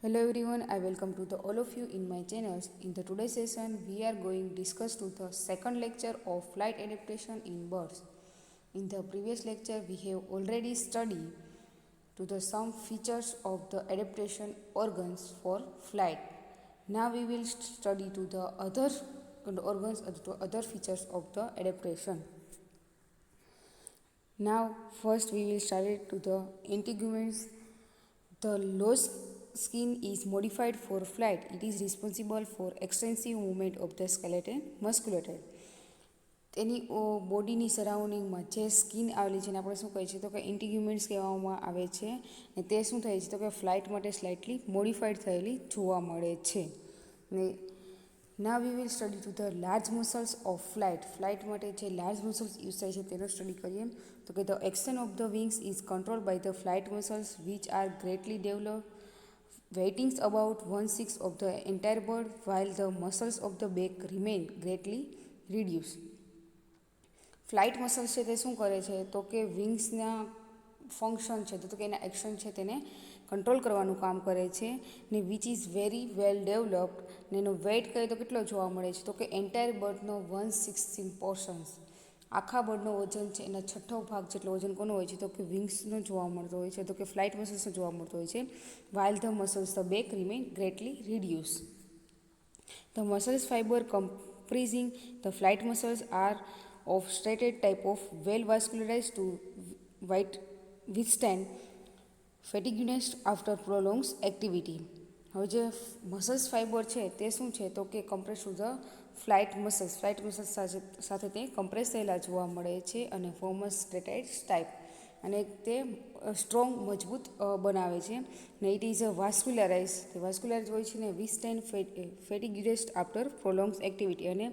Hello everyone, I welcome to all of you in my channels. In the today's session, we are going to discuss to the second lecture of flight adaptation in birds. In the previous lecture, we have already studied to the some features of the adaptation organs for flight. Now we will study to the other organs, to other features of the adaptation. Now, first we will start it to the integuments. The loose skin is modified for flight. It is responsible for extensive movement of the skeleton musculature. તેની બોડીની સરાઉન્ડિંગમાં જે skin આવેલી છે એને આપણે શું કહીએ છીએ તો કે ઇન્ટિગ્યુમેન્ટ્સ કહેવામાં આવે છે ને તે શું થાય છે તો કે ફ્લાઇટ માટે સ્લાઇટલી મોડિફાઈડ થયેલી જોવા મળે છે ને Now we will study to the large muscles of flight. Flight માટે જે લાર્જ મસલ્સ યુઝ થાય છે તેનો સ્ટડી કરીએ તો કે the action of the wings is controlled by the flight muscles which are greatly developed, weighing about 1/6 of the entire bird, while the muscles of the back remain greatly reduced. Flight muscles છે તે શું કરે છે તો કે વિંગ્સના function છે તો કે એના એક્શન છે તેને કંટ્રોલ કરવાનું કામ કરે છે ને which is very well developed ને એનો વેઇટ કહીએ તો કેટલો જોવા મળે છે તો કે એન્ટાયર બર્ડનો 1/16 પોર્શન્સ આખા બર્ડનો વજન છે એના છઠ્ઠો ભાગ જેટલો વજન કોનો હોય છે તો કે વિંગ્સનો જોવા મળતો હોય છે તો કે ફ્લાઇટ મસલ્સનો જોવા મળતો હોય છે while the muscles the back remain greatly reduce the muscles fiber comprising the flight muscles are of striated type of well vascularized to withstand fatigueness after prolonged activity. હવે જે મસલ્સ ફાઇબર છે તે શું છે તો કે compress to the flight muscles સાથે તે કમ્પ્રેસ થયેલા જોવા મળે છે અને ફોર્મસ સ્ટ્રેટાઇડ ટાઈપ અને તે સ્ટ્રોંગ મજબૂત બનાવે છે ને ઇટ ઇઝ અ વાસ્ક્યુલારાઇઝ હોય છે ને વિથસ્ટેન્ડ ફેટિગ્યુનેસ આફ્ટર પ્રોલોંગ એક્ટિવિટી અને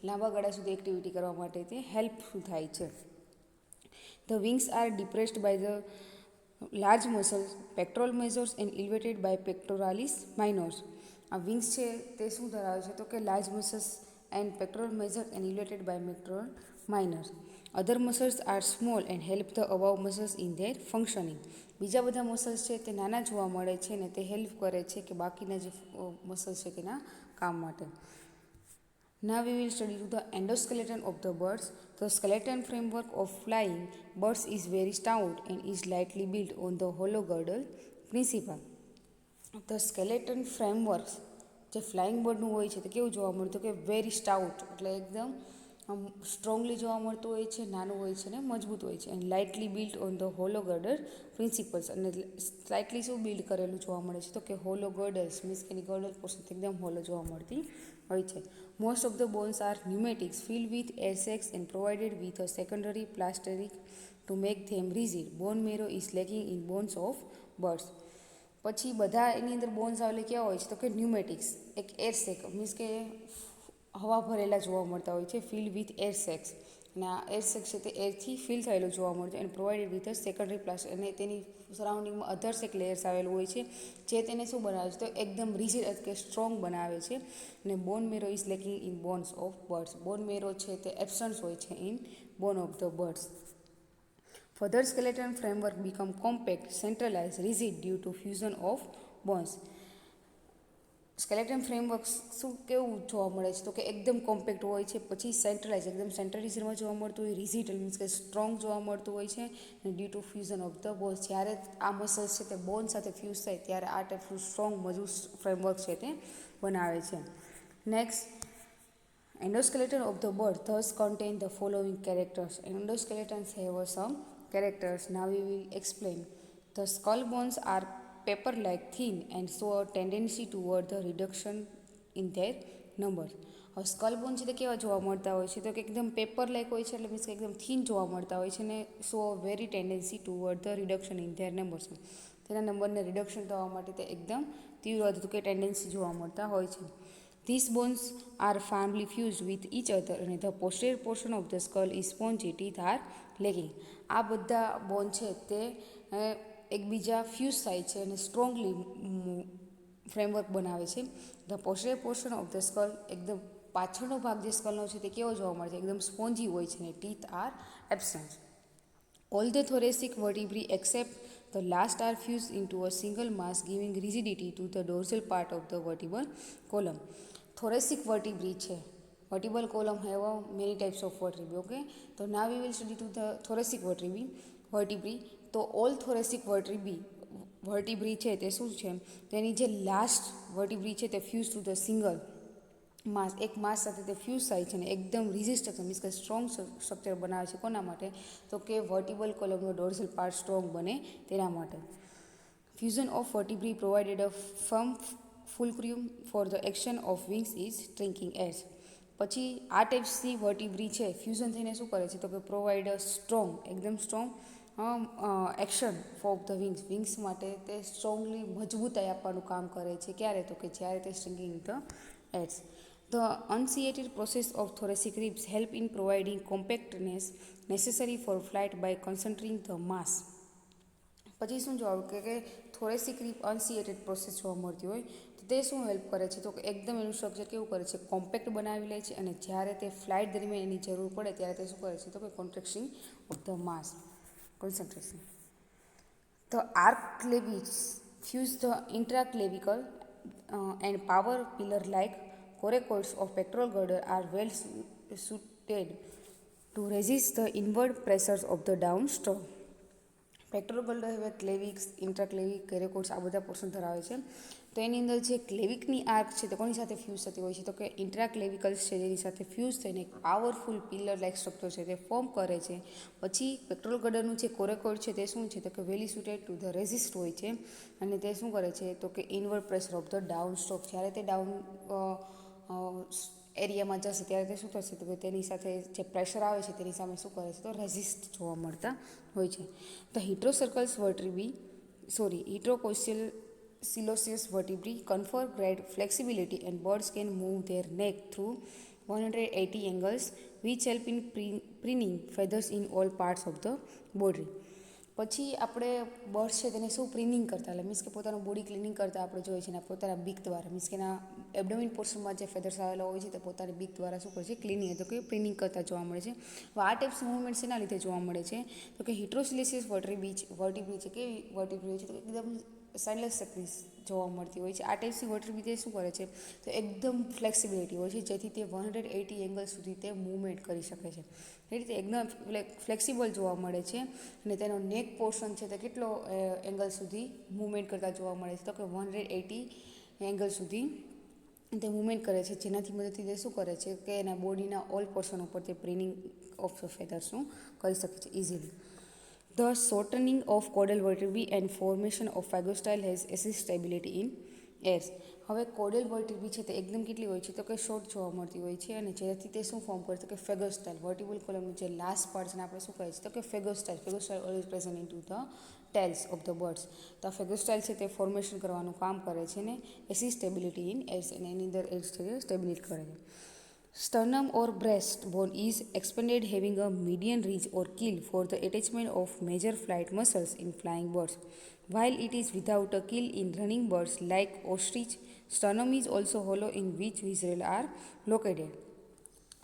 લાંબા ગાળા સુધી એક્ટિવિટી કરવા માટે તે હેલ્પફુલ થાય છે. The wings are depressed by the large muscles pectoral majors and elevated by pectoralis minors. આ વિંગ્સ છે તે શું ધરાવે છે તો કે large muscles and pectoral major and elevated by pectoral minors. Other muscles are small and help the above muscles in their functioning. બીજા બધા મસલ્સ છે તે નાના જોવા મળે છે ને તે હેલ્પ કરે છે કે બાકીના જે મસલ્સ છે તેના કામ માટે. Now we will study to the endoskeleton of the birds. The skeleton framework of flying birds is very stout and is lightly built on the hollow girdle principle. The skeleton frameworks જે flying બર્ડનું હોય છે તો કેવું જોવા મળતું કે very સ્ટાઉટ એટલે એકદમ સ્ટ્રોંગલી જોવા મળતું હોય છે, નાનું હોય છે ને મજબૂત હોય છે and lightly built on the hollow girder principles અને સ્લાઇટલી શું બિલ્ડ કરેલું જોવા મળે છે તો કે હોલો ગર્ડર્સ મીન્સ કે એની ગર્ડર પોર્શન એકદમ હોલો જોવા મળતી હોય છે. Most of the bones are pneumatics filled with air sacs and provided with a secondary plastic to make them rigid. Bone marrow is lacking in bones of birds. પછી બધા એની અંદર bones આવેલા કેવા હોય છે તો કે ન્યુમેટિક્સ એક એર સેક મીન્સ કે હવા ભરેલા જોવા મળતા હોય છે ફિલ્ડ વિથ એર સેક્સ અને આ એર સેક્સ છે તે એરથી ફિલ થયેલું જોવા મળે છે અને provided with a secondary plastic અને તેની સરાઉન્ડિંગમાં અધર્સ એક લેયર્સ આવેલું હોય છે જે તેને શું બનાવે છે તો એકદમ રિજિડ કે સ્ટ્રોંગ બનાવે છે અને bone marrow is lacking in bones of birds. Bone marrow છે તે એબસન્સ હોય છે in bone of the birds. Further skeleton framework become compact, centralized, rigid due to fusion of bones. Skeleton framework શું કેવું જોવા મળે છે તો કે એકદમ કોમ્પેક્ટ હોય છે પછી સેન્ટ્રલાઇઝ એકદમ સેન્ટ્રલાઇઝમાં જોવા મળતું હોય રિઝિડ મીન્સ કે સ્ટ્રોંગ જોવા મળતું હોય છે અને due to fusion of the bones જ્યારે આ મસલ્સ છે તે બોન સાથે ફ્યુઝ થાય ત્યારે આ ટાઈપનું સ્ટ્રોંગ મજબૂત ફ્રેમવર્ક છે તે બનાવે છે. Next endoskeleton of the bird thus contain the following characters. Endoskeletons have some characters. Now we will explain. The skull bones are paper-like thin and show a tendency toward the reduction in their numbers. હવે skull બોન છે તે કેવા જોવા મળતા હોય છે તો કે એકદમ પેપર લાઇક હોય છે એટલે મીન્સ કે એકદમ થીન જોવા મળતા હોય છે ને સો very tendency toward the reduction in their numbers. તેના નંબરને રિડક્શન થવા માટે તે એકદમ તીવ્ર કે ટેન્ડન્સી જોવા મળતા હોય છે. These bones are firmly fused with each other and the posterior portion of the skull is spongy. Teeth are lacking. આ બધા બોન છે તે એકબીજા ફ્યુઝ થાય છે અને સ્ટ્રોંગલી ફ્રેમવર્ક બનાવે છે. The posterior portion of the skull એકદમ પાછળનો ભાગ જે સ્કલનો છે તે કેવો જોવા મળે છે એકદમ સ્પોન્જી હોય છે અને teeth R absent. All the thoracic vertebrae except The last are fused into a single mass, giving rigidity to the dorsal part of the vertebral column. Thoracic vertebrae છે. Vertebral column have many types of vertebrae. Okay, so now we will study to the thoracic vertebrae. તો all thoracic vertebrae છે તે શું છે, તેની જે last vertebrae છે તે fuse to the single mass, એક માસ સાથે તે ફ્યુઝ થાય છે ને એકદમ રિઝિડ સ્ટ્રક્ચર મીન્સ કે સ્ટ્રોંગ સ્ટ્રક્ચર બનાવે છે. કોના માટે? તો કે વર્ટિબલ કોલમનો ડોર્સલ પાર્ટ સ્ટ્રોંગ બને તેના માટે. Fusion of vertebrae provided a firm fulcrum for the action of wings is striking edge. પછી આ ટાઈપ્સની વર્ટિબ્રી છે ફ્યુઝન થઈને શું કરે છે, તો કે પ્રોવાઈડ અ સ્ટ્રોંગ, એકદમ strong action for the wings માટે તે સ્ટ્રોંગલી મજબૂતાઈ આપવાનું કામ કરે છે. ક્યારે? તો કે જ્યારે તે striking the ads. The unseated process of thoracic ribs help in providing compactness necessary for flight by concentrating the mass. પછી શું જોવાનું કે થોરેસિક રિબ અનસીએટેડ પ્રોસેસ જોવા મળતી હોય તો તે શું હેલ્પ કરે છે, તો કે એકદમ એનું સ્ટ્રક્ચર કેવું કરે છે, કોમ્પેક્ટ બનાવી લે છે અને જ્યારે તે ફ્લાઇટ દરમિયાન એની જરૂર પડે ત્યારે તે શું કરે છે, તો કે contraction of the mass, concentration. The arc clevis fuse the intraclavicle and power pillar like coracoids of pectoral girder are well suited to resist the inward pressures of the downstroke. Pectoral girdle હવે clavicles, ઇન્ટ્રાક્લેવિક, કોરેકોઇડ્સ આ બધા portion ધરાવે છે. તો એની અંદર જે ક્લેવિકની arc છે તે કોની સાથે ફ્યુઝ થતી હોય છે, તો કે ઇન્ટ્રાક્લેવિકલ્સ છે જેની સાથે ફ્યુઝ થઈને એક પાવરફુલ પિલર લાઇક સ્ટ્રક્ચર છે તે ફોર્મ કરે છે. પછી પેક્ટોરલ ગર્ડરનું જે કોરેકોઇડ છે તે શું છે, તો કે વેલી સુટેડ ટુ ધ રેઝિસ્ટ હોય છે અને તે શું કરે છે, તો કે inward pressure of the down stroke, જ્યારે તે ડાઉન એરિયામાં જશે ત્યારે તે શું થશે, તો કે તેની સાથે જે પ્રેશર આવે છે તેની સામે શું કરે છે, તો રેઝિસ્ટ જોવા મળતા હોય છે. The heterocoelous heterocoelous vertebrae confer great flexibility and birds can move their neck through 180 angles which help in preening feathers in all parts of the body. પછી આપણે બર્ડ્સ છે તેને શું પ્રીનિંગ કરતા, એટલે મીન્સ કે પોતાનું બોડી ક્લિનિંગ કરતા આપણે જોઈએ છે ને પોતાના બીક દ્વારા, મીન્સ કે એના એબડોમિન પોર્શનમાં જે ફેદર્સ આવેલા હોય છે તે પોતાની બીક દ્વારા શું કરે છે, ક્લિનિંગ, તો કે પ્રીનિંગ કરતા જોવા મળે છે. હવે આ ટાઈપ્સ મૂવમેન્ટ્સ એના લીધે જોવા મળે છે, તો કે હિટ્રોસિલિસિયસ વર્ટિબ્રી છે કેવી વર્ટિબ્રી હોય છે, તો એકદમ સાઇનલેસ સર્કિસ જોવા મળતી હોય છે. આ ટાઈપ્સની વર્ટિબ્રી તે શું કરે છે, તો એકદમ ફ્લેક્સિબિલિટી હોય છે જેથી તે 180 એંગલ સુધી તે મૂવમેન્ટ કરી શકે છે. એ રીતે એકદમ ફ્લેક્સિબલ જોવા મળે છે અને તેનો નેક પોર્શન છે તે કેટલો એંગલ સુધી મૂવમેન્ટ કરતા જોવા મળે છે, તો કે 180 એંગલ સુધી તે મૂવમેન્ટ કરે છે, જેનાથી મદદથી તે શું કરે છે કે એના બોડીના ઓલ પોર્શન ઉપર તે પ્રીનિંગ ઓફ ધ ફેધર્સનું કરી શકે છે easily. The shortening of caudal vertebrae and formation of phagostyle has assist stability in airs. હવે કોડલ વર્ટિબ્રી છે તે એકદમ કેટલી હોય છે, તો કે શોર્ટ જોવા મળતી હોય છે અને જેથી તે શું ફોર્મ કરે છે, કે ફેગોસ્ટાઇલ વર્ટિબલ કોલમનું જે લાસ્ટ પાર્ટ છે આપણે શું કહે છે, તો કે pygostyle always present in to the tails of the birds. તો આ ફેગોસ્ટાઇલ છે તે ફોર્મેશન કરવાનું કામ કરે છે ને એસી સ્ટેબિલિટી ઇન એર્સ, અને એની અંદર એર્સ છે તે સ્ટેબિલિટ કરે છે. Sternum or breastbone is expanded having a median ridge or keel for the attachment of major flight muscles in flying birds. While it is without a keel in running birds like ostrich, sternum is also hollow in which viscera are located.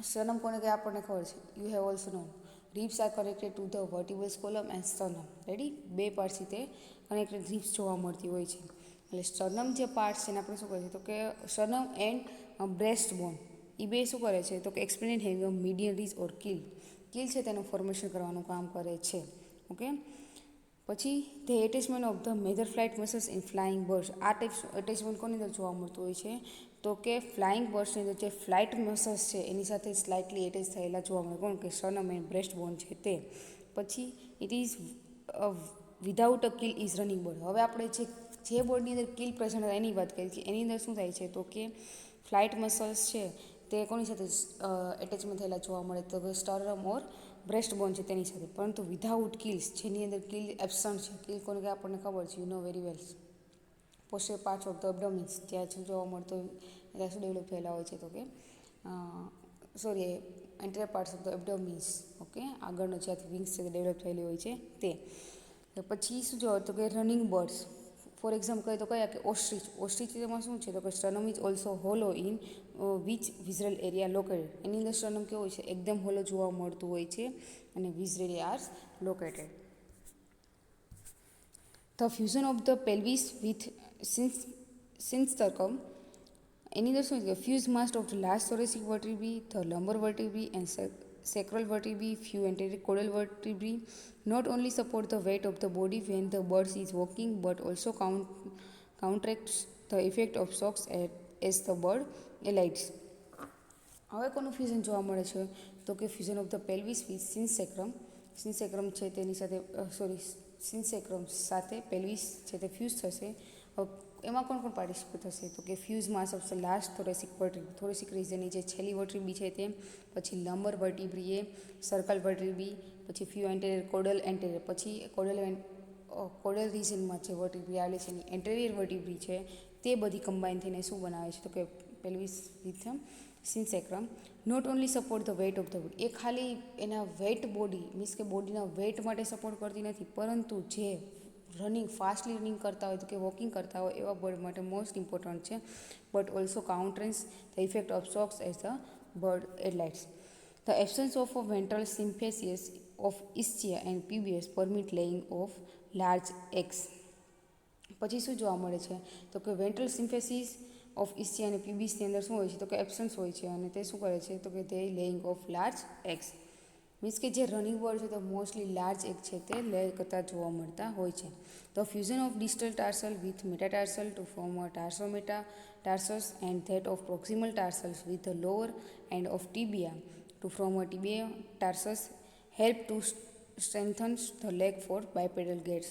Sternum કોને કે આપણને ખબર છે, you have also known. Ribs are connected to the vertebral column and sternum. Ready, બે પાર્ટથી તે connected રિબ્સ જોવા મળતી હોય છે. એટલે સ્ટર્નમ જે પાર્ટ છે એને આપણે શું કહે છે, તો કે સ્ટર્નમ એન્ડ બ્રેસ્ટ બોન એ બે શું કરે છે, તો કે એક્સપેન્ડેડ હેવિંગ મીડિયમ રીચ ઓર કીલ છે તેનું ફોર્મેશન કરવાનું કામ કરે છે. ઓકે, પછી the attachment of the major flight muscles in flying birds. આ ટાઈપ એટેચમેન્ટ કોની અંદર જોવા મળતું હોય છે, તો કે ફ્લાઇંગ બર્ડ્સની અંદર જે ફ્લાઇટ મસલ્સ છે એની સાથે સ્લાઇટલી એટેચ થયેલા જોવા મળે, કોણ કે સ્ટર્નમ એન્ડ બ્રેસ્ટ બોન છે તે. પછી it is without a kill is running bird. હવે આપણે જે બોર્ડની અંદર કીલ પ્રેઝન્ટ એની વાત કરીએ છીએ, એની અંદર શું થાય છે, તો કે ફ્લાઇટ મસલ્સ છે તે કોની સાથે એટેચમેન્ટ થયેલા જોવા મળે, તો કે સ્ટર્નમ ઓર બ્રેસ્ટ બોન છે તેની સાથે, પરંતુ વિધાઉટ કીલ્સ, જેની અંદર કીલ એબસન્ટ છે. કીલ કોને કે આપણને ખબર છે, you know very well. Posterior parts of the abdomens ત્યાં શું જોવા મળતો ત્યાં શું ડેવલપ થયેલા હોય છે, તો કે anterior parts of the abdomens. Okay, આગળનો જ્યાંથી વિંગ્સ છે તે ડેવલપ થયેલી હોય છે તે. પછી શું જોવા, તો કે રનિંગ બર્ડ્સ ફોર એક્ઝામ્પલ કહીએ તો કયા કે ઓસ્ટ્રીચ એમાં શું છે, તો કે sternum is also hollow in which visceral area located. એની અંદર સ્ટર્નમ કેવું હોય છે, એકદમ હોલો જોવા મળતું હોય છે અને visceral area are located. The fusion of the pelvis with syncestrum. એની અંદર શું છે કે fuse mast of the large thoracic vertebrae, the lumbar vertebrae and sacral vertebrae, few anterior caudal vertebrae not only support the weight of the body when the bird is walking but also counteracts the effect of shocks as the bird alights. હવે કોનું fusion જોવા મળે છે તો કે fusion of the પેલ્વિસ with સિન્સેક્રમ છે તેની સાથે સિન્સેક્રમ સાથે પેલ્વિસ છે તે ફ્યુઝ થશે. એમાં કોણ કોણ પાર્ટિસિપેટ થશે તો કે fuse mass of the last thoracic રિજનની જે છેલ્લી વર્ટિબ્રી છે તે, પછી લંબર વર્ટિબ્રી, સર્કલ વર્ટિબ્રી, પછી ફ્યુ એન્ટેરિયર પછી કોડલ રિજનમાં જે વર્ટિબ્રી આવેલી છે એની એન્ટેરિયર વર્ટિબ્રી છે તે બધી કમ્બાઈન થઈને શું બનાવે છે તો કે pelvis with synsacrum. Not only support the weight of the body, એ ખાલી એના વેઇટ બોડી મીન્સ કે બોડીના વેઇટ માટે સપોર્ટ કરતી નથી, પરંતુ જે ફાસ્ટલી રનિંગ કરતા હોય તો કે વોકિંગ કરતા હોય એવા બર્ડ માટે મોસ્ટ ઇમ્પોર્ટન્ટ છે. But also counteracts the effect of shocks as the bird alights. The absence of a ventral symphysis of ischia and pubis permit laying of large eggs. પછી શું જોવા મળે છે તો કે વેન્ટ્રલ સિમ્ફેસિસ ઓફ ઇસ્ચિયા અને પ્યુબિસની અંદર શું હોય છે તો કે એબ્સન્સ હોય છે, અને તે શું કરે છે તો કે તે laying of large eggs. Means કે જે રનિંગ બર્ડ છે તો મોસ્ટલી લાર્જ એગ છે તે લે કરતા જોવા મળતા હોય છે. The fusion of distal tarsal with metatarsal to form a tarsometatarsus and that of proximal tarsals with the lower end of tibia to form a tibia tarsus help to strengthens the leg for bipedal gaits.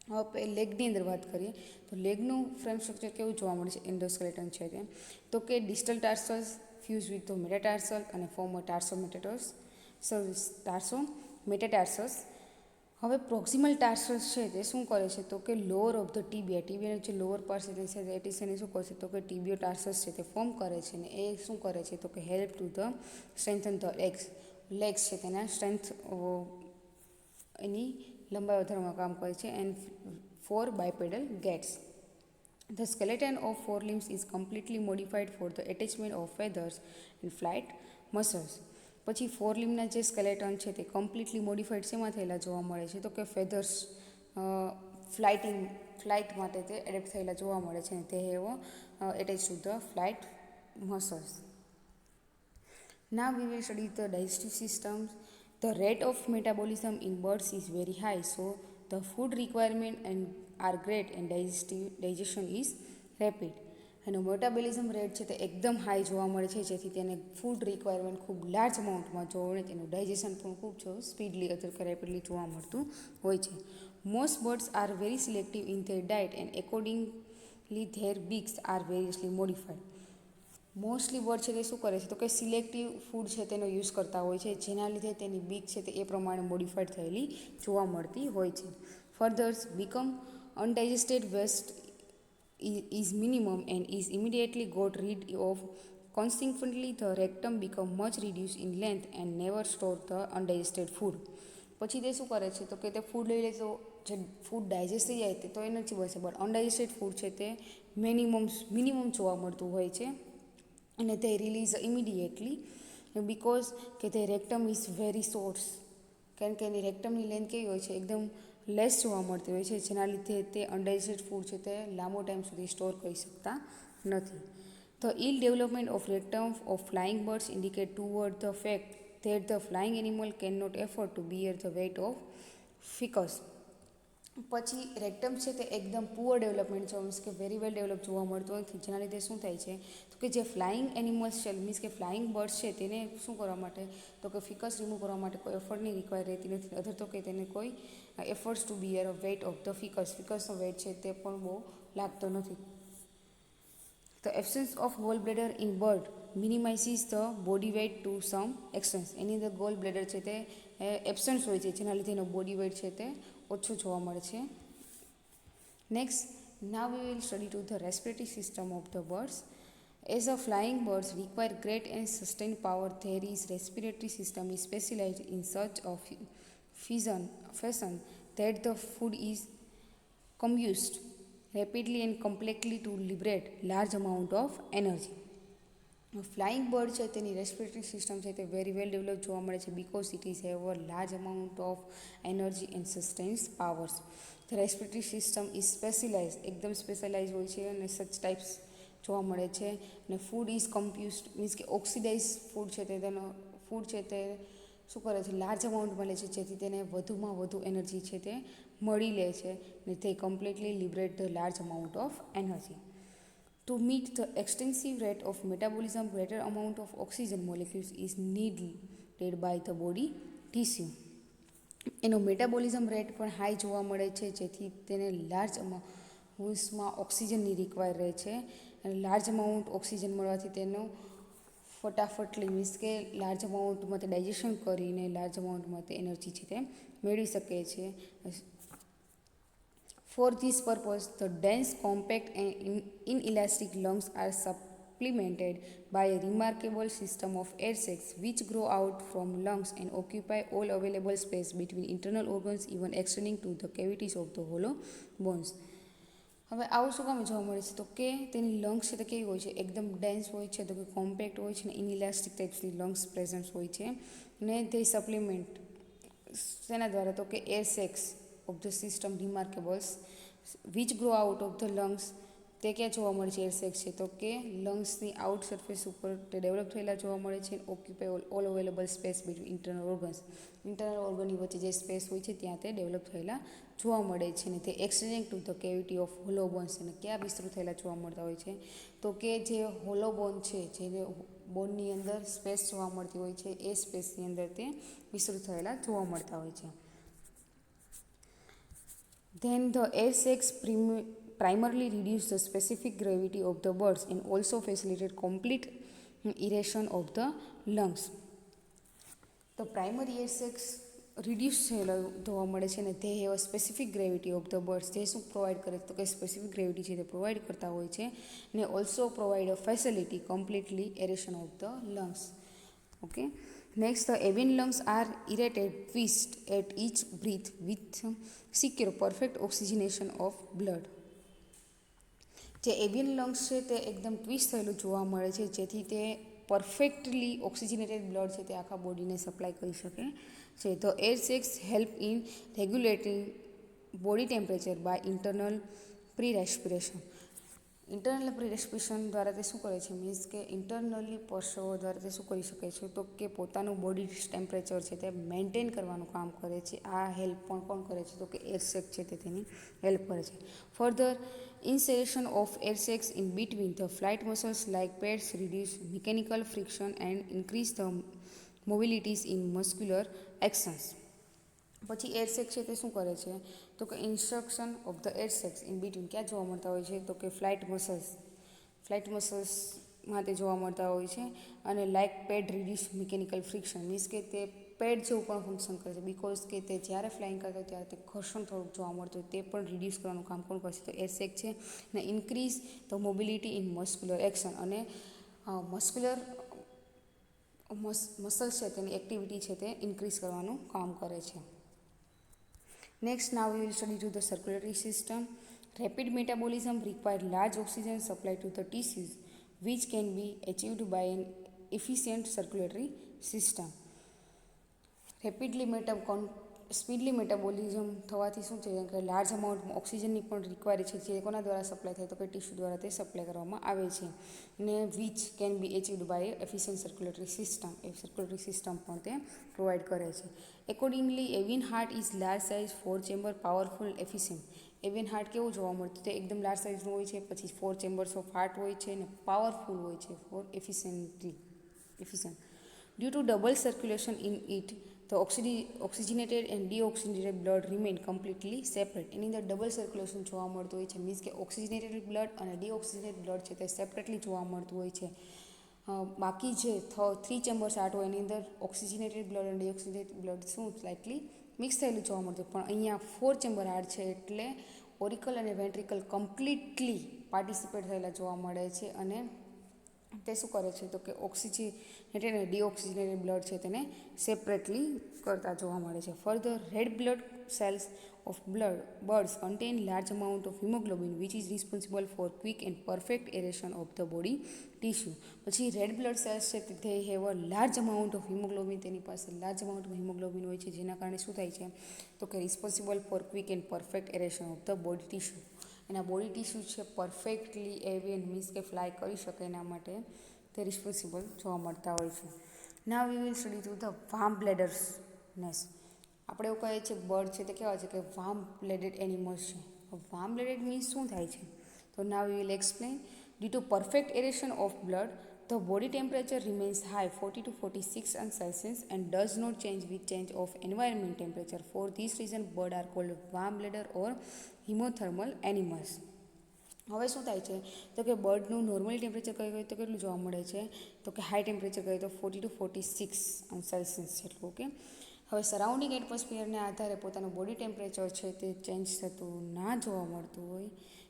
હવે લેગની અંદર વાત કરીએ તો લેગનું frame structure કેવું જોવા મળે છે એન્ડોસ્કેલેટન છે તે તો કે ડિસ્ટલ ટાર્સલ્સ ફ્યુઝ વિથ ધ મેટાટાર્સલ અને ફોર્મ અ ટાર્સોમેટાટાર્સસ. હવે પ્રોક્સિમલ ટાર્સસ છે તે શું કરે છે તો કે લોઅર ઓફ ધ ટીબિયાનો જે લોઅર પાર્ટ છે તે એટીસને શું કરશે તો કે ટીબિયો ટાર્સસ છે તે ફોર્મ કરે છે, ને એ શું કરે છે તો કે help to the strengthen the legs છે તેના સ્ટ્રેન્થ એની લંબાઈ વધારવામાં કામ કરે છે. And for bipedal gaits. The skeleton of forelimbs is completely modified for the attachment of feathers and flight muscles. પછી ફોરલિમ્બના જે સ્કેલેટન છે તે કમ્પ્લીટલી મોડિફાઈડ શેમાં થયેલા જોવા મળે છે તો કે ફેધર્સ ફ્લાઇટ માટે તે એડેપ્ટ થયેલા જોવા મળે છે, અને તે એવો attach to the flight muscles. Now we will study the digestive systems. The rate of metabolism in birds is very high, so the food requirement are great and digestion is rapid. એનો metabolism rate છે તે એકદમ high જોવા મળે છે, જેથી તેને food requirement ખૂબ લાર્જ અમાઉન્ટમાં જોવા મળે, તેનું ડાયજેશન પણ ખૂબ સ્પીડલી અથવા કે રેપિડલી જોવા મળતું હોય છે. Most birds are very selective in their diet and accordingly their beaks are variously modified. Mostly bird છે તે શું કરે છે તો કે સિલેક્ટિવ ફૂડ છે તેનો યુઝ કરતા હોય છે, જેના લીધે તેની બીક છે તે એ પ્રમાણે મોડિફાઈડ થયેલી જોવા મળતી હોય છે. ફર્ધર્સ become undigested waste is minimum and is immediately got rid of. Consequently, the rectum become much reduced in length and never store the undigested food. પછી તે શું કરે છે તો કે તે ફૂડ લઈ લે તો જે ફૂડ ડાયજેસ્ટ થઈ જાય તે તો એ નથી બનશે, બટ અનડાયજેસ્ટેડ ફૂડ છે તે મિનિમમ જોવા મળતું હોય છે, અને તે રિલીઝ ઇમિડિયેટલી બિકોઝ કે તે રેક્ટમ ઇઝ વેરી શોર્ટ, કારણ કે એની રેક્ટમની લેન્થ કેવી હોય છે એકદમ લેસ જોવા મળતી હોય છે, જેના લીધે તે અનડાયજેસ્ટેડ ફૂડ છે તે લાંબો ટાઈમ સુધી સ્ટોર કરી શકતા નથી. The ill development of rectum of flying birds indicate toward the fact that the flying animal can not afford to bear the weight of faeces. પછી રેક્ટમ છે તે એકદમ પુઅર ડેવલપમેન્ટ છે, મીન્સ કે વેરી વેલ ડેવલપ જોવા મળતું નથી, જેના લીધે શું થાય છે તો કે જે ફ્લાઇંગ એનિમલ્સ છે મીન્સ કે ફ્લાઇંગ બર્ડ્સ છે તેને શું કરવા માટે તો કે ફિકસ રિમૂવ કરવા માટે કોઈ એફર્ટની રિક્વાયર રહેતી નથી, અધર તો કે તેને કોઈ efforts to bear a weight of the ફિકસનો વેઇટ છે તે પણ બહુ લાગતો નથી. The absence of gall bladder in bird minimises the body weight to some extents. એની અંદર ગોલ બ્લેડર છે તે એબ્સન્સ હોય છે, જેના લીધે એનો બોડી વેઇટ છે તે ઓછું જોવા મળે છે. Next, now we will study to the respiratory system of the birds. As a flying birds require great and sustained power, their respiratory system is specialized in such a fashion that the food is combusted rapidly and completely to liberate large amount of energy. Flying bird છે તેની respiratory system છે તે very well develop જોવા મળે છે because it is have a large amount of energy and sustains powers. The respiratory system is specialise, એકદમ specialise હોય છે અને સચ ટાઈપ્સ જોવા મળે છે. અને ફૂડ ઇઝ કમ્પ્યુઝડ મીન્સ કે ઓક્સિડાઇઝ ફૂડ છે તેનો ફૂડ છે તે શું કરે છે, લાર્જ અમાઉન્ટમાં લે છે, જેથી તેને વધુમાં વધુ એનર્જી છે તે મળી લે છે ને તે completely liberate the large amount of energy. To meet the extensive rate of metabolism, greater amount of oxygen molecules is needed by the body tissue. એનો મેટાબોલિઝમ રેટ પણ હાઈ જોવા મળે છે, જેથી તેને લાર્જ અમાઉન્ટ્સમાં ઓક્સિજનની રિક્વાયર રહે છે. અને લાર્જ અમાઉન્ટ ઓક્સિજન મળવાથી તેનો ફટાફટલી મીન્સ કે લાર્જ અમાઉન્ટમાં તે ડાયજેશન કરીને લાર્જ અમાઉન્ટમાં તે એનર્જી છે તે મેળવી શકે છે. For this purpose, the dense, compact and inelastic lungs are supplemented by a remarkable system of air sacs which grow out from lungs and occupy all available space between internal organs, even extending to the cavities of the hollow bones. હવે આવું શું કામ જોવા મળે છે, તો કે તેની લંગ્સ છે તે કેવી હોય છે, એકદમ ડેન્સ હોય છે, તો કે કોમ્પેક્ટ હોય છે ને ઇનઇલાસ્ટિક ટાઈપ્સની લંગ્સ પ્રેઝન્ટ હોય છે. ને તે સપ્લિમેન્ટ શેના દ્વારા, તો કે air sacs of the system remarkables which grow out of the lungs. તે ક્યાં જોવા મળે છે એર સેક્સ છે, તો કે લંગ્સની આઉટ સરફેસ ઉપર તે ડેવલપ થયેલા જોવા મળે છે. Occupy all available space between internal organs, internal ઓર્ગનની વચ્ચે જે સ્પેસ હોય છે ત્યાં તે ડેવલપ થયેલા જોવા મળે છે. ને તે extending to the cavity of hollow bones, અને ક્યાં વિસ્તૃત થયેલા જોવા મળતા હોય છે, તો કે જે હોલો બોન છે, જે બોનની અંદર સ્પેસ જોવા મળતી હોય છે, એ સ્પેસની અંદર તે વિસ્તૃત થયેલા જોવા મળતા હોય છે. Then the air sacs primarily reduce the specific gravity of the birds and also facilitate complete aeration of the lungs. The primary air sacs reduce થયેલા જોવા મળે છે ને તે have specific gravity of the birds, તે શું provide કરે, તો કે સ્પેસિફિક ગ્રેવિટી છે તે પ્રોવાઈડ કરતા હોય છે. ને also provide a facility completely aeration of the lungs. Okay, next, the avian lungs are irritated twist at each breath with secure perfect oxygenation of blood. જે એવિયન લંગ્સ છે તે એકદમ ટ્વિસ્ટ થયેલું જોવા મળે છે, જેથી તે પરફેક્ટલી ઓક્સિજનેટેડ બ્લડ છે તે આખા બોડીને સપ્લાય કરી શકે છે. તો air sacs help in regulating body temperature by internal perspiration. Internal perspiration દ્વારા તે શું કરે છે, મીન્સ કે ઇન્ટરનલી પરસેવો દ્વારા તે શું કરી શકે છે, તો કે પોતાનું બોડી ટેમ્પરેચર છે તે મેન્ટેન કરવાનું કામ કરે છે. આ હેલ્પ પણ કોણ કરે છે, તો કે એર સેક છે તે તેની હેલ્પ કરે છે. Further, insertion of air sacs in between the flight muscles like pads reduce mechanical friction and increase the mobilities in muscular actions. પછી એર સેક છે તે શું કરે છે, તો કે instruction of the air sacs in between ક્યાં જોવા મળતા હોય છે, તો કે ફ્લાઇટ મસલ્સમાં તે જોવા મળતા હોય છે. અને like pad reduce mechanical friction means કે તે પેડ જેવું પણ ફંક્શન કરે છે, બિકોઝ કે તે જ્યારે ફ્લાઇંગ કરતા હોય ત્યારે તે ઘર્ષણ થોડુંક જોવા મળતું હોય, તે પણ રિડ્યુસ કરવાનું કામ કોણ કરશે, તો એર સેક છે. ને increase the mobility in muscular action, અને મસલ્સ છે તેની એક્ટિવિટી છે તે ઇન્ક્રીઝ કરવાનું કામ કરે છે. Next, now we will study to the circulatory system. Rapid metabolism requires large oxygen supply to the tissues, which can be achieved by an efficient circulatory system. Speedily metabolism થવાથી શું છે કે લાર્જ અમાઉન્ટમાં ઓક્સિજનની પણ રિક્વાયરી છે, જે કોના દ્વારા સપ્લાય થાય, તો કે ટિશ્યુ દ્વારા તે સપ્લાય કરવામાં આવે છે. ને which can be achieved by efficient circulatory system, એ સર્ક્યુલેટરી સિસ્ટમ પણ તે પ્રોવાઈડ કરે છે. Accordingly, avian heart is large size 4 chamber powerful efficient. Avian heart કેવું જોવા મળતું, તે એકદમ લાર્જ સાઇઝનું હોય છે, પછી 4 ચેમ્બર્સ ઓફ હાર્ટ હોય છે, અને પાવરફુલ હોય છે for efficient. Due to double circulation in it, the oxygenated and deoxygenated blood remain completely separate. એની અંદર ડબલ સર્ક્યુલેશન જોવા મળતું હોય છે, મીન્સ કે ઓક્સિજનેટેડ બ્લડ અને ડીઓક્સિજનેટેડ બ્લડ છે તે સેપરેટલી જોવા મળતું હોય છે. બાકી જે 3 ચેમ્બર્સ હાર્ટ હોય એની અંદર ઓક્સિજનેટેડ બ્લડ અને ડીઓક્સિજનેટેડ બ્લડ શું સ્લાઇટલી મિક્સ થયેલું જોવા મળતું, પણ અહીંયા 4 ચેમ્બર હાર્ટ છે એટલે ઓરિકલ અને વેન્ટ્રિકલ કમ્પ્લીટલી પાર્ટિસિપેટ થયેલા જોવા મળે છે. અને તે શું કરે છે, તો કે ઓક્સિજનેટેડ અને ડીઓક્સિજનેટેડ બ્લડ છે તેને સેપરેટલી કરતા જોવા મળે છે. Further, red blood cells of birds contain large amount of hemoglobin which is responsible for quick and perfect aeration of the body tissue. પછી રેડ બ્લડ સેલ્સ છે તે have a large amount of haemoglobin, તેની પાસે large amount of haemoglobin હોય છે, જેના કારણે શું થાય છે તો કે responsible four quick and perfect aeration of the body tissue. એના બોડી ટિશ્યુ છે પરફેક્ટલી એવિયન મીન્સ કે ફ્લાય કરી શકે એના માટે તે રિસ્પોન્સિબલ જોવા મળતા હોય છે. Now we will study through the warm bloodedness. આપણે એવું કહીએ છીએ બર્ડ છે તે કેવા છે કે વાર્મ બ્લેડેડ એનિમલ્સ છે. વાર્મ બ્લેડેડ મીન્સ શું થાય છે તો now we will explain. Due to perfect aeration of blood the body temperature remains high 40 to 46 degrees Celsius and does not change with change of environment temperature. For this reason birds are called warm blooded or hemothermal animals. હવે શું થાય છે તો કે બર્ડનું normally temperature કહીએ તો કેટલું જોવા મળે છે તો કે હાઈ ટેમ્પરેચર કહીએ તો 40 to 46 સેલ્સિયસ જેટલું. ઓકે, હવે સરાઉન્ડિંગ એટમોસ્ફિયરને આધારે પોતાનું બોડી ટેમ્પરેચર છે તે ચેન્જ થતું ના જોવા મળતું હોય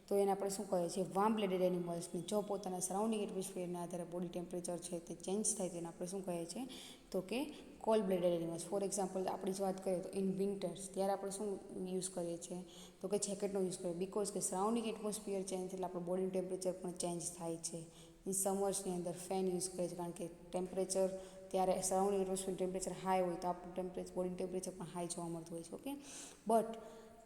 તો એને આપણે શું કહીએ છીએ વાર્મ બ્લેડેડ એનિમલ્સને. જો પોતાના સરાઉન્ડિંગ એટમોસ્ફિયરના આધારે બોડી ટેમ્પરેચર છે તે ચેન્જ થાય તેને આપણે શું કહીએ છીએ તો કે કોલ્ડ બ્લેડેડ એનિમલ્સ. ફોર એક્ઝામ્પલ આપણી જ વાત કરીએ તો ઇન વિન્ટર્સ ત્યારે આપણે શું યુઝ કરીએ છીએ તો કે જેકેટનો યુઝ કરીએ, બિકોઝ કે સરાઉન્ડિંગ એટમોસ્ફિયર ચેન્જ એટલે આપણું બોડીનું ટેમ્પરેચર પણ ચેન્જ થાય છે. ઇન સમર્સની અંદર ફેન યુઝ કરીએ છીએ કારણ કે ટેમ્પરેચર ત્યારે સરાઉન્ડિંગ એટમોસ્ફિયર ટેમ્પરેચર હાઈ હોય તો આપણું બોડીનું ટેમ્પરેચર પણ હાઈ જોવા મળતું હોય છે. ઓકે, બટ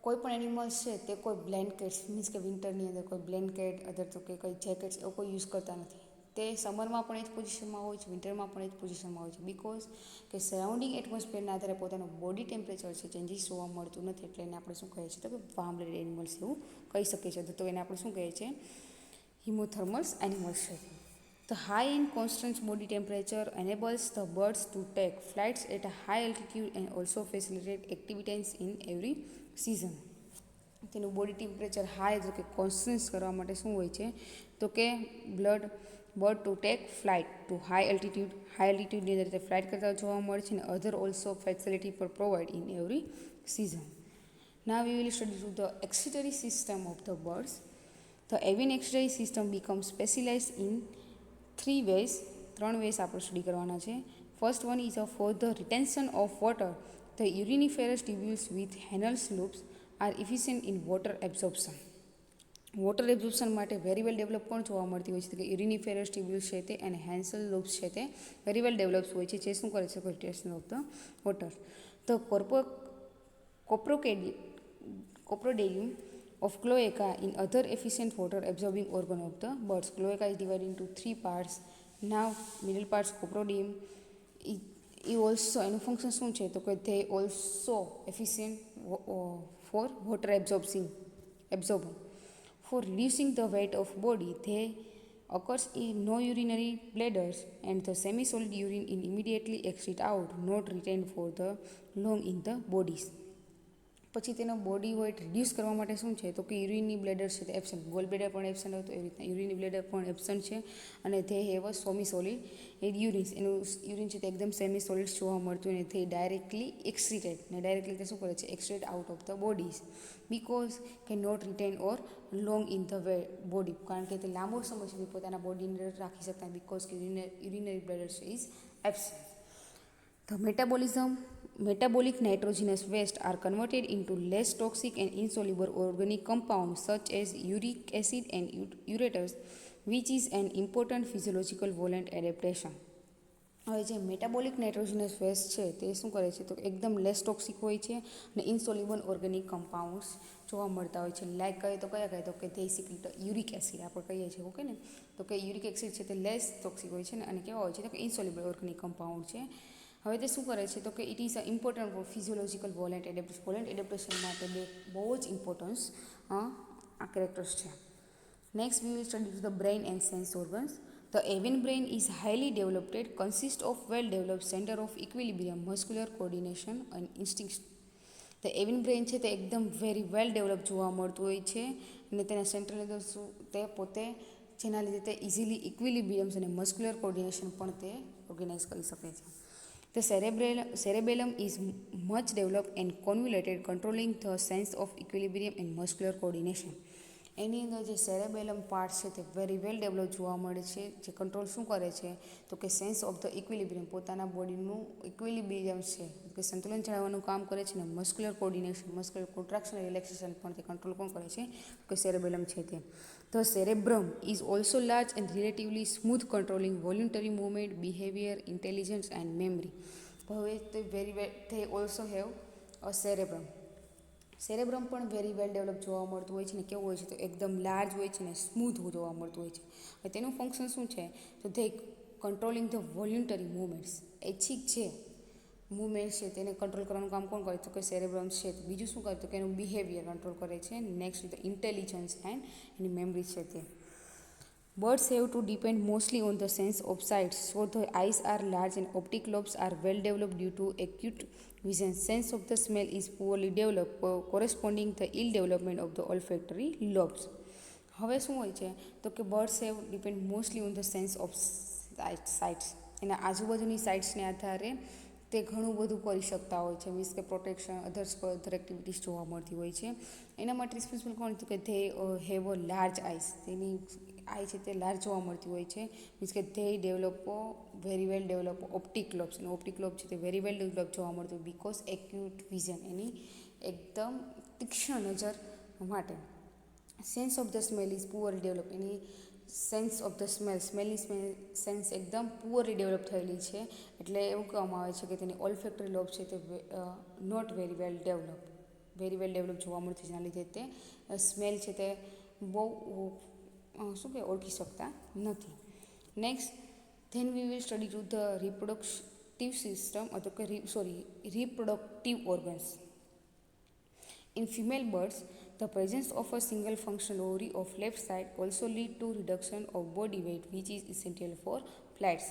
કોઈ પણ એનિમલ્સ છે તે કોઈ બ્લેન્કેટ્સ મીન્સ કે વિન્ટરની અંદર કોઈ બ્લેન્કેટ અધર તો કે કોઈ જેકેટ્સ એવું કોઈ યુઝ કરતા નથી. તે સમરમાં પણ એ જ પોઝિશનમાં હોય છે, વિન્ટરમાં પણ એ જ પોઝિશનમાં હોય છે, બિકોઝ કે સરાઉન્ડિંગ એટમોસ્ફિયરના આધારે પોતાનું બોડી ટેમ્પરેચર છે ચેન્જીસ જોવા મળતું નથી. એટલે એને આપણે શું કહીએ છીએ તો કે વાર્મ બ્લેડેડ એનિમલ્સ એવું કહી શકીએ છીએ. તો એને આપણે શું કહીએ છીએ હિમોથર્મલ્સ એનિમલ્સ છે. The high and constant body temperature enables the birds to take flights at a high altitude and also facilitate activities in every season. તેનું બોડી ટેમ્પરેચર હાઈ એટલે કે કોન્સ્ટન્સ કરવા માટે શું હોય છે તો કે bird to take flight to high એલ્ટિટ્યૂડની અંદર તે ફ્લાઇટ કરતા જોવા મળે છે અને અધર ઓલ્સો ફેસિલિટી પર provide in every season. Now we will study through the excretory system of the birds. The avian excretory system become specialise in 3 ways. 3 ways આપણે સ્ટડી કરવાના છે. First one is for the retention of water. The uriniferous tubules with Henle's loops are efficient in water absorption. Water absorption માટે very well develop પણ જોવા મળતી હોય છે કે યુરિનિફેરસ ટ્યુબ્યુલ્સ છે તે અને હેન્સલ લૂપ્સ છે તે વેરી વેલ ડેવલપ્સ હોય છે, જે શું કરે છે retention of the water. The coprodaeum of cloaca in other efficient water absorbing organ of the birds. Cloaca is divided into 3 parts. Now middle parts coprodium A also એનું ફંક્શન શું છે તો કે they also efficient for water absorber. For reducing the weight of body they occurs in no urinary bladders and the semi-solid urine is immediately excreted out, not retained for the long in the bodies. પછી તેનો body weight reduce કરવા માટે શું છે તો કે યુરિનની bladder છે તે એબસન્ટ, ગોલ બ્લેડર પણ એબસન્ટ હોય તો એવી રીતના યુરિનની બ્લેડર પણ એબસન્ટ છે અને તે હેવ સેમી સોલિડ યુરિન્સ. એનું યુરિન છે તે એકદમ સેમી સોલિડ જોવા મળતું અને તે ડાયરેક્ટલી એક્સક્રીટેડ ને ડાયરેક્ટલી તે શું કરે છે excrete out of the bodies because કે not retain or long in the body, કારણ કે તે લાંબો સમય સુધી પોતાના બોડીની અંદર રાખી શકતા બિકોઝ કે યુરિનરી બ્લેડર છે is absent. The metabolic nitrogenous waste are converted into less toxic and insoluble organic compounds such as uric acid and ureters, which is an important physiological volunt adaptation. હવે જે metabolic nitrogenous waste છે તે શું કરે છે તો એકદમ less toxic હોય છે અને ઇન્સોલ્યુબલ ઓર્ગેનિક કમ્પાઉન્ડ્સ જોવા મળતા હોય છે. લાઈક કહીએ તો કયા તો કે બેસિકલી તો યુરિક એસિડ આપણે કહીએ છીએ. ઓકે ને, તો કે યુરિક એસિડ છે તે લેસ ટોક્સિક હોય છે ને અને કેવા હોય છે તો કે ઇન્સોલ્યુબલ ઓર્ગેનિક કમ્પાઉન્ડ છે. હવે તે શું કરે છે તો કે it is a important for physiological volant adaptation માટે બહુ જ ઇમ્પોર્ટન્સ આ કેરેક્ટર્સ છે. Next we will study the brain and sense organs. The avian brain is highly developed, consists of well-developed center of equilibrium, muscular coordination and instincts. The avian brain છે તે એકદમ very well develop જોવા મળતું હોય છે અને તેના central અંદર શું તે પોતે જેના લીધે તે ઇઝીલી ઇક્વિલિબ્રિયમ્સ અને મસ્ક્યુલર કોર્ડિનેશન પણ તે ઓર્ગેનાઇઝ કરી શકે છે. The cerebellum is much developed and convoluted, controlling the sense of equilibrium and muscular coordination. એની અંદર જે સેરેબેલમ પાર્ટ છે તે વેરી વેલ ડેવલપ જોવા મળે છે, જે કંટ્રોલ શું કરે છે તો કે સેન્સ ઓફ ધ ઇક્વિલિબ્રિયમ, પોતાના બોડીનું ઇક્વિલિબ્રિયમ છે કે સંતુલન જાળવવાનું કામ કરે છે. ને muscular coordination, muscular contraction relaxation પણ તે કંટ્રોલ કોણ કરે છે કે સેરેબેલમ છે તે. The cerebrum is also large and relatively smooth, controlling voluntary movement, behaviour, intelligence and memory. હવે તે very well they also have a cerebrum. Cerebrum પણ વેરી વેલ ડેવલપ જોવા મળતું હોય છે ને કેવું હોય છે તો એકદમ લાર્જ હોય છે ને સ્મૂથ જોવા મળતું હોય છે. હવે તેનું ફંક્શન શું છે તો તે કંટ્રોલિંગ ધ વોલ્યુન્ટરી મૂવમેન્ટ્સ, ઐચ્છિક છે મૂવમેન્ટ છે તેને કંટ્રોલ કરવાનું કામ કોણ કરે તો કે સેરેબ્રમ છે. બીજું શું કરે તો કે એનું બિહેવિયર કંટ્રોલ કરે છે. Next the intelligence and any memory છે તે. Birds have to depend mostly on the sense of sight, so the eyes are large and optic lobes are well developed due to acute vision. Sense of the smell is poorly developed, corresponding the ill development of the olfactory lobes. હવે શું હોય છે તો કે birds have depend mostly on the sense of sites, એના આજુબાજુની સાઇટ્સને આધારે તે ઘણું બધું કરી શકતા હોય છે, મીન્સ કે પ્રોટેક્શન અધર એક્ટિવિટીઝ જોવા મળતી હોય છે. એના માટે રિસ્પોન્સિબલ કોણ તો કે they have a large eyes, તેની આઈ છે તે લાર્જ જોવા મળતી હોય છે. મીન્સ કે they develop very well develop optic lobes, અને ઓપ્ટિક લોબ છે તે વેરી વેલ ડેવલપ જોવા મળતું હોય બિકોઝ એક્યુટ વિઝન, એની એકદમ તીક્ષ્ણ નજર માટે. Sense of the smell is poorly develop, એની સેન્સ ઓફ ધ સ્મેલની સેન્સ એકદમ પુઅરલી ડેવલપ થયેલી છે. એટલે એવું કહેવામાં આવે છે કે તેની ઓલ્ફેક્ટરી લોબ છે તે નોટ વેરી વેલ ડેવલપ જોવા મળતી, જેના લીધે તે સ્મેલ છે તે બહુ શું કે ઓળખી શકતા નથી. Next then we will study to the reproductive system અથવા કે reproductive organs. In female birds, the presence of a single functional ovary of left side also lead to reduction of body weight, which is essential for flights.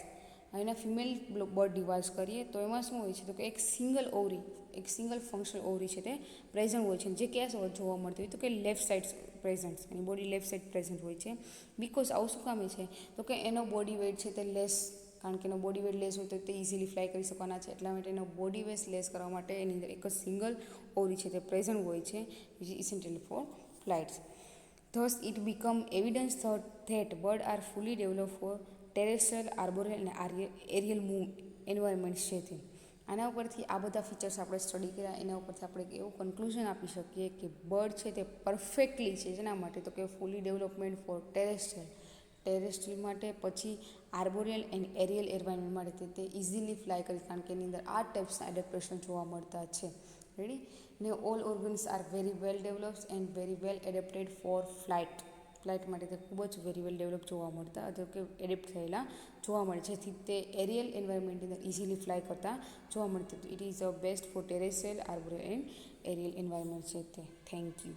એના female બર્ડની વાત કરીએ તો એમાં શું હોય છે તો કે એક સિંગલ ફંક્શનલ ઓવરી છે તે પ્રેઝન્ટ હોય છે, જે ક્યાં જોવા મળતી હોય તો કે લેફ્ટ સાઇડ પ્રેઝન્ટ, એની બોડી લેફ્ટ સાઇડ પ્રેઝન્ટ હોય છે. બિકોઝ આવું શું કામે છે તો કે એનો બોડી વેઇટ છે તે લેસ, કારણ કે એનો બોડી વેઇટ લેસ હોય તો તે ઇઝીલી ફ્લાય કરી શકવાના છે, એટલા માટે એનો બોડી વેઇટ લેસ કરવા માટે એની અંદર એક જ સિંગલ ઓવરી છે તે પ્રેઝન્ટ હોય છે, which is essential for flights. Thus it become evidence that birds are fully developed for terrestrial, arboreal અને એરિયલ એન્વાયરમેન્ટ્સ છે તે. આના ઉપરથી આ બધા ફીચર્સ આપણે સ્ટડી કર્યા, એના ઉપરથી આપણે એવું કન્ક્લુઝન આપી શકીએ કે બર્ડ છે તે પરફેક્ટલી છે જેના માટે તો કે ફૂલી ડેવલપમેન્ટ ફોર ટેરેસ્ટ્રિયલ માટે, પછી આર્બોરિયલ એન્ડ એરિયલ એન્વાયરમેન્ટ માટે તે ઇઝીલી ફ્લાય કરી, કારણ કે એની અંદર આ ટાઈપ્સના એડેપ્ટેશન જોવા મળતા છે. રેડી ને all organs are very well developed and very well adapted for flight માટે તે ખૂબ જ વેરી વેલ ડેવલપ જોવા મળતા અથવા કે એડેપ્ટ થયેલા જોવા મળે, જેથી તે એરિયલ એન્વાયરમેન્ટની અંદર ઇઝીલી ફ્લાય કરતા જોવા મળતું. It is a best for terrestrial, arboreal and aerial environment છે તે. Thank you.